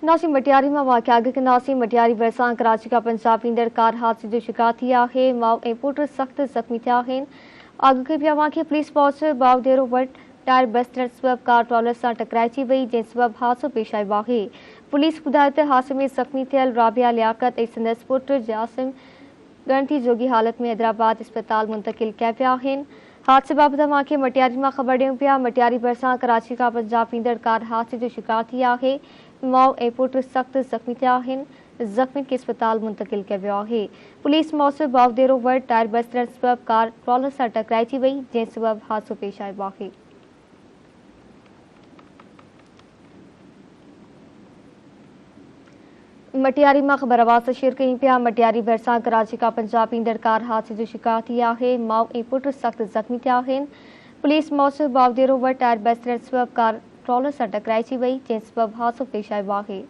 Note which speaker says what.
Speaker 1: नासिम मटियारी में वाक़िआ अॻु के नासिम मटियारी भरिसां कराची का पंजाब ईंदड़ कार हादसे जो शिकार थी आहे। माउ ऐं पुट सख़्त ज़ख़्मी थिया आहिनि। अॻु के पिया के पुलिस पहुच बावदेरो वटि टायर बस्टण सबबि कार ट्रॉलर सां टकराइजी वई, जंहिं सबबि हादसो पेश आयो आहे। पुलिस ॿुधायो त हादसे में ज़ख़्मी थियल राबिया लियाकत ऐं संदसि पुट जासिम ॻणिती जोगी हालत में हैदराबाद अस्पताल मुंतक़िल कया विया आहिनि। हादसे बाबति अवांखे मटियारी में ख़बर ॾियूं पिया। मटियारी भरिसां कराची का पंजाब ईंदड़ कार हादसे जो शिकार थी आहे। माउ ऐं पुट सख़्त ज़ख़्मी थिया आहिनि। ज़ख़्मी खे अस्पताल मुंतक़िल कयो वियो आहे। पुलिस मौसूल बावदेरो वटि टायर बस्टण सबबि कार ट्रॉलर सां टकराइजी वई, जंहिं सबबि हादसो पेश आयो आहे। मटियारी में ख़बर आवाज़ शेयर कयूं पिया। मटियारी भरिसां कराची का पंजाब ईंदड़ कार हादसे जो शिकार थी आहे। माउ ऐं पुट सख़्त ज़ख़्मी थिया आहिनि। पुलिस मौसूल बावदेरो वटि टायर बस्टण सबबि कार ट्रॉलर सां टकराइजी वई, जंहिं सबबि हादसो पेश आयो आहे।